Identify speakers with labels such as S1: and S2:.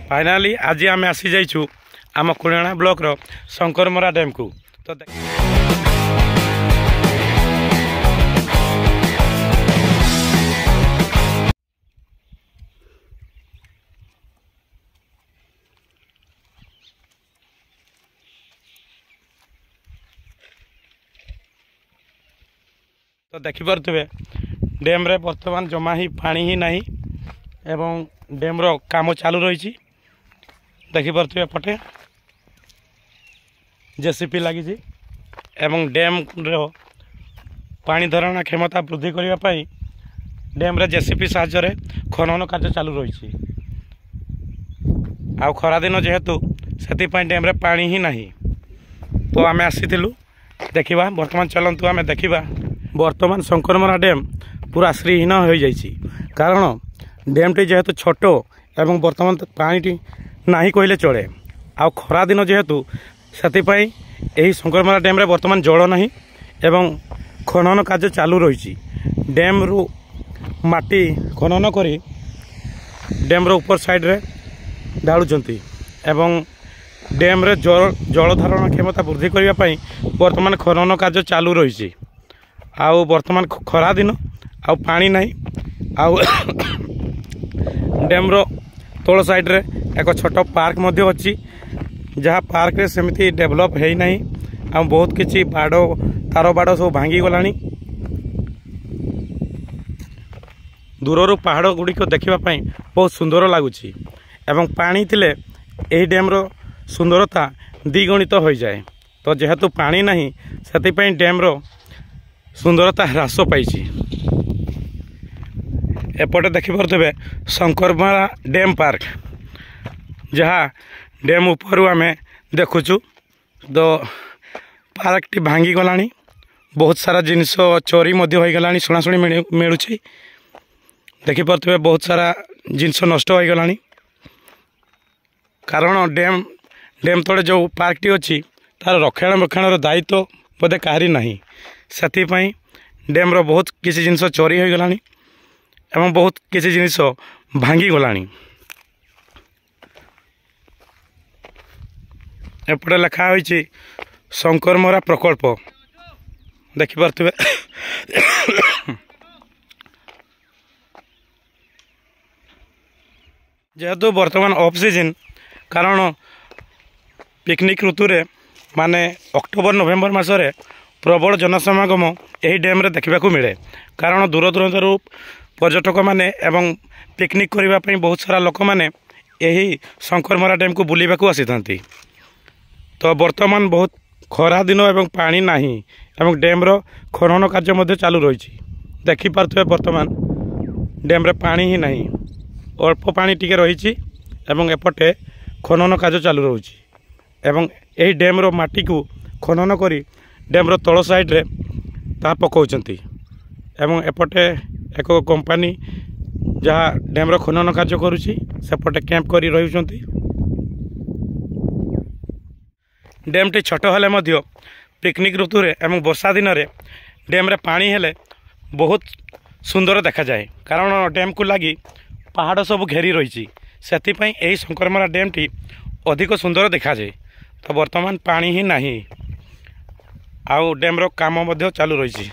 S1: Finally आज आम आसी जाइछु आम कुड़ाणा ब्लॉक रो शंकरमरा डैम को। तो देखिपे डैम रे बर्तमान जमा ही पानी ही नहीं एवं डैम रो काम चालू रही। देखिपे पटे जेसीपी लगी एवं डैम रो पानी धरणा क्षमता वृद्धि करने डैम रे जेसीपी साहाय्य खनन कार्य चालू रही। आ खरा दिन जेहेतु से डैम रे पानी ही नहीं तो आम आसीलु देखा। बर्तमान चलतु आम देखा बर्तमान शंकरमरा डैम पूरा श्रीहीन हो जाइए कारण डैमटी जेहेतु छोट एवं बर्तमान पानी नहीं कहले चले। आ खरा दिन जेहेतु से शंकरमरा डैम रे बर्तमान जल नहीं एवं खनन कार्य चालू रही। डैम रु माटी खनन करी डैम रो ऊपर साइड रे ढालुचंती एवं डैम रे जल धारण क्षमता वृद्धि करने बर्तमान खनन कार्य चालू रही। आउ बर्तमान खरा दिन आउ पानी नहीं आउ डैम रो तल साइड रे एक छोट पार्क मध्य अच्छी जहाँ पार्क रे सेमती डेवलप है नहीं। आ बहुत किसी बाड़ तार बाड़ सब भांगी गलानी। दूर पहाड़ गुड़िक देखापी बहुत सुंदर लगुच एवं पानी थिले एही डैम रो सुंदरता द्विगुणित हो जाए। तो जेहेतु पानी नहीं से डैम रो सुंदरता ह्रास पाई। एपटे देखिपे शंकरमरा डैम पार्क जहाँ डैम ऊपर आम देखुचु। तो पार्क टी भांगी गलानी बहुत सारा जिनस चोरी हो गलानी शुणाशुणी मिलूँ। देखिपे बहुत सारा जिनस नष्ट हो गलानी कारण डैम तले जो पार्क टी अच्छी तार रक्षणाबेक्षण दायित्व बोधे कहारी नहीं। से डैम रो बहुत किसी जिनस चोरी हो गलानी एवं बहुत किसी जिनिस भांगी गलानी। एपटे लिखा होइछि शंकरमरा प्रकल्प देखिपे। जेहेतु बर्तमान ऑफ सीजन कारण पिकनिक ऋतु रे माने अक्टोबर नवेम्बर मासरे प्रबल जनसमागम यही डैम रे देखा मिले कारण दूर दूरांतर पर्यटक माने एवं पिकनिक करने बहुत सारा लोक मैंने यही शंकरमरा डैम को बुलवाक आसी था। तो बर्तमान बहुत खरा दिन एवं पानी नहीं एवं डैम रो खनन कार्य चालू रही। देखिपे बर्तमान डैम रे पानी ही नहीं अल्प पानी टिके रही एवं एपटे खनन कार्य चालू रही एवं यही डैम रो माटी को खनन करी डैम रो तल साइड रे ता पकाउचंती एवं एपटे एक कंपनी जहाँ डैम रो खनन कार्य करुची सेपटे कैंप करी रही। डैम टी छोट हेले मध्य पिकनिक ऋतु रे एवं वर्षा दिन रे डैम रे पानी हेले बहुत सुंदर देखा जाए कारण डैम को लगी पहाड़ सब घेरी रही से शंकरमरा डैम टी अधिक सुंदर देखा जाए। तो बर्तमान पानी ही नहीं आउ डैम रो काम चालू रही।